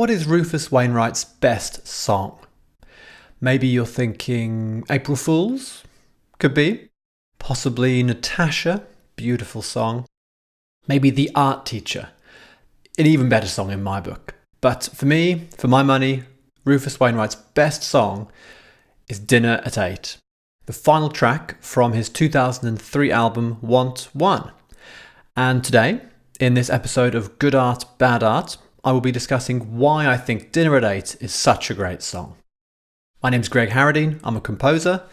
What is Rufus Wainwright's best song? Maybe you're thinking April Fools? Could be. Possibly Natasha, beautiful song. Maybe The Art Teacher, an even better song in my book. But for me, for my money, Rufus Wainwright's best song is Dinner at 8, the final track from his 2003 album Want One. And today, in this episode of Good Art, Bad Art, I will be discussing why I think Dinner at 8 is such a great song. My name's Greg Harradine, I'm a composer,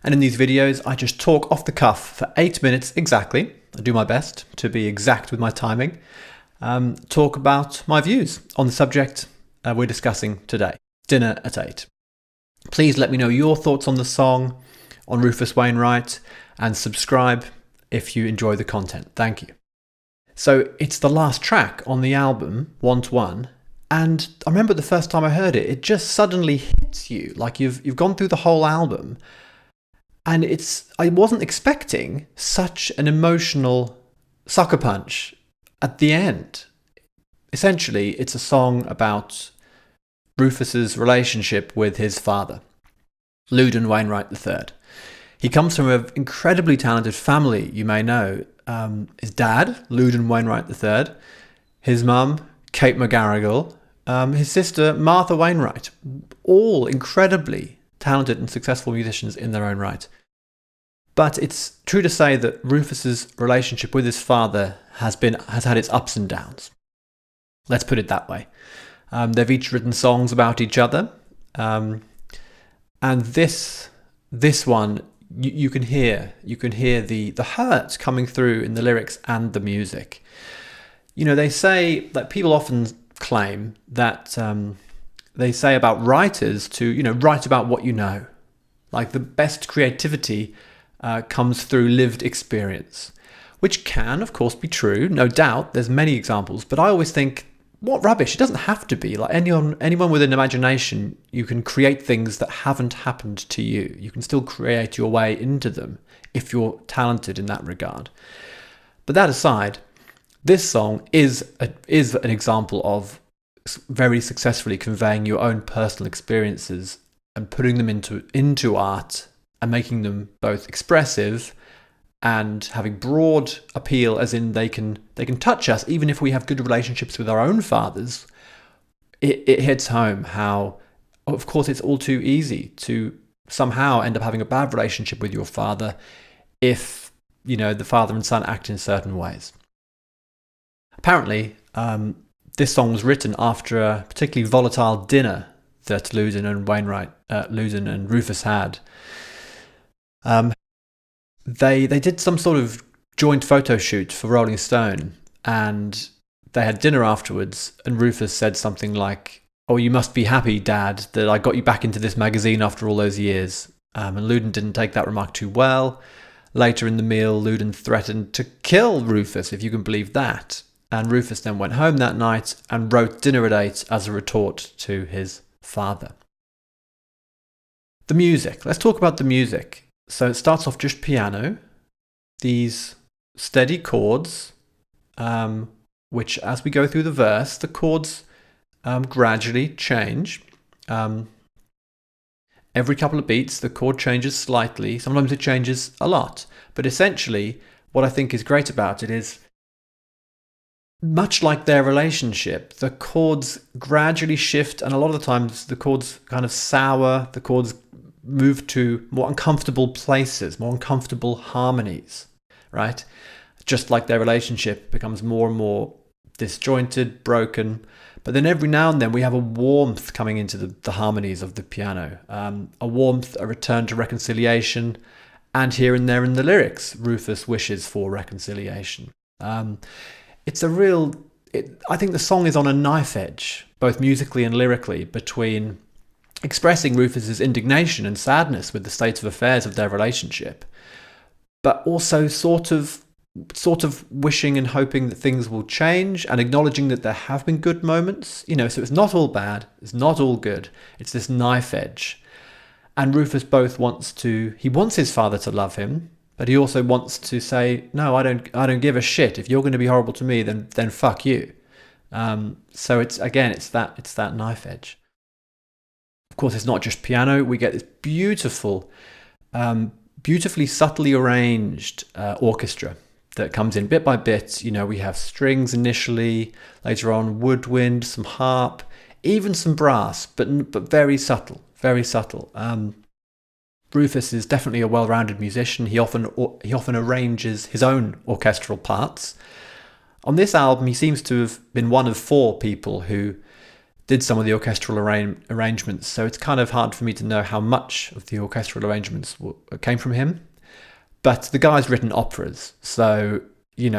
and in these videos I just talk off the cuff for 8 minutes exactly. I do my best to be exact with my timing. Talk about my views on the subject we're discussing today, Dinner at 8. Please let me know your thoughts on the song, on Rufus Wainwright, and subscribe if you enjoy the content. Thank you. So it's the last track on the album, Want One, and I remember the first time I heard it, it just suddenly hits you, like you've gone through the whole album, and I wasn't expecting such an emotional sucker punch at the end. Essentially, it's a song about Rufus's relationship with his father, Loudon Wainwright III. He comes from an incredibly talented family, you may know. His dad, Loudon Wainwright III, his mum, Kate McGarrigle, his sister, Martha Wainwright, all incredibly talented and successful musicians in their own right. But it's true to say that Rufus's relationship with his father has had its ups and downs. Let's put it that way. They've each written songs about each other, and this one you can hear the hurt coming through in the lyrics and the music. You know, they say that people often claim that they say about writers to write about what you know, like the best creativity comes through lived experience, which can of course be true, no doubt. There's many examples, but I always think, what rubbish. It doesn't have to be. Like anyone with an imagination, you can create things that haven't happened to you. You can still create your way into them if you're talented in that regard. But that aside, this song is an example of very successfully conveying your own personal experiences and putting them into art and making them both expressive and having broad appeal, as in they can touch us even if we have good relationships with our own fathers. It hits home how, of course, it's all too easy to somehow end up having a bad relationship with your father if the father and son act in certain ways. Apparently, this song was written after a particularly volatile dinner that Loudon and Rufus had. They did some sort of joint photo shoot for Rolling Stone, and they had dinner afterwards, and Rufus said something like, "Oh, you must be happy, Dad, that I got you back into this magazine after all those years." And Loudon didn't take that remark too well. Later in the meal, Loudon threatened to kill Rufus, if you can believe that. And Rufus then went home that night and wrote Dinner at 8 as a retort to his father. The music. Let's talk about the music. So it starts off just piano, these steady chords, which as we go through the verse, the chords gradually change. Every couple of beats, the chord changes slightly. Sometimes it changes a lot. But essentially, what I think is great about it is, much like their relationship, the chords gradually shift, and a lot of the times the chords kind of sour, the chords move to more uncomfortable places, more uncomfortable harmonies, right? Just like their relationship becomes more and more disjointed, broken. But then every now and then we have a warmth coming into the harmonies of the piano, a warmth, a return to reconciliation, and here and there in the lyrics, Rufus wishes for reconciliation. I think the song is on a knife edge, both musically and lyrically, between expressing Rufus's indignation and sadness with the state of affairs of their relationship, but also sort of wishing and hoping that things will change and acknowledging that there have been good moments. So it's not all bad, it's not all good. It's this knife edge. And Rufus both wants his father to love him, but he also wants to say, no, I don't give a shit. If you're going to be horrible to me, then fuck you. So it's that knife edge. Of course, it's not just piano. We get this beautifully subtly arranged orchestra that comes in bit by bit. We have strings initially, later on woodwind, some harp, even some brass, but very subtle, very subtle. Rufus is definitely a well-rounded musician. He often arranges his own orchestral parts. On this album, he seems to have been one of 4 people who did some of the orchestral arrangements, so it's kind of hard for me to know how much of the orchestral arrangements came from him. But the guy's written operas, so he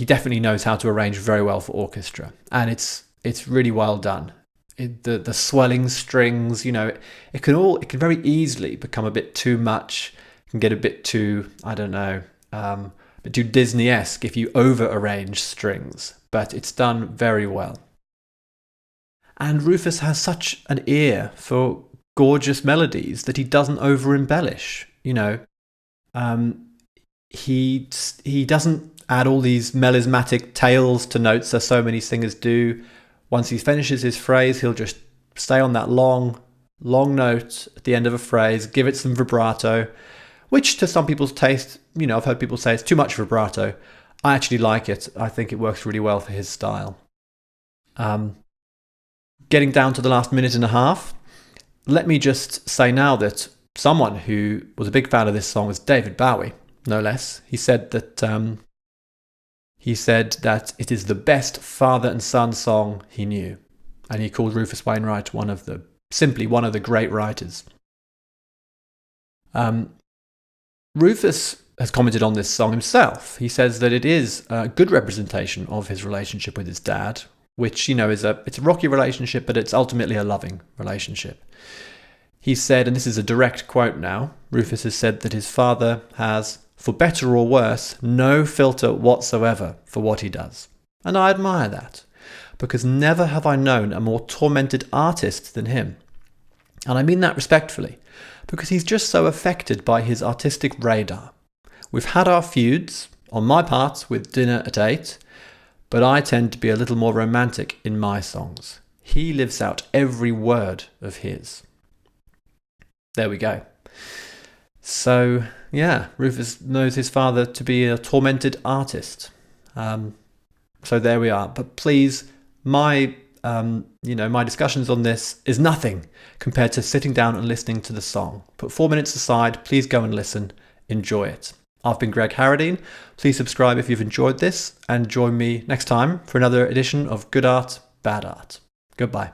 definitely knows how to arrange very well for orchestra, and it's really well done. The swelling strings, it can very easily become a bit too much. It can get a bit too, I don't know, a bit too Disney-esque if you over-arrange strings, but it's done very well. And Rufus has such an ear for gorgeous melodies that he doesn't over-embellish. He doesn't add all these melismatic tails to notes as so many singers do. Once he finishes his phrase, he'll just stay on that long note at the end of a phrase, give it some vibrato, which to some people's taste, I've heard people say it's too much vibrato. I actually like it. I think it works really well for his style. Getting down to the last minute and a half, let me just say now that someone who was a big fan of this song was David Bowie, no less. He said that it is the best father and son song he knew, and he called Rufus Wainwright one of the great writers. Rufus has commented on this song himself. He says that it is a good representation of his relationship with his dad, which, it's a rocky relationship, but it's ultimately a loving relationship. He said, and this is a direct quote now, Rufus has said that his father has, for better or worse, no filter whatsoever for what he does. And I admire that, because never have I known a more tormented artist than him. And I mean that respectfully, because he's just so affected by his artistic radar. We've had our feuds, on my part, with Dinner at 8, but I tend to be a little more romantic in my songs. He lives out every word of his. There we go. So, yeah, Rufus knows his father to be a tormented artist. So there we are. But please, my discussions on this is nothing compared to sitting down and listening to the song. Put 4 minutes aside, please go and listen, enjoy it. I've been Greg Harradine. Please subscribe if you've enjoyed this, and join me next time for another edition of Good Art, Bad Art. Goodbye.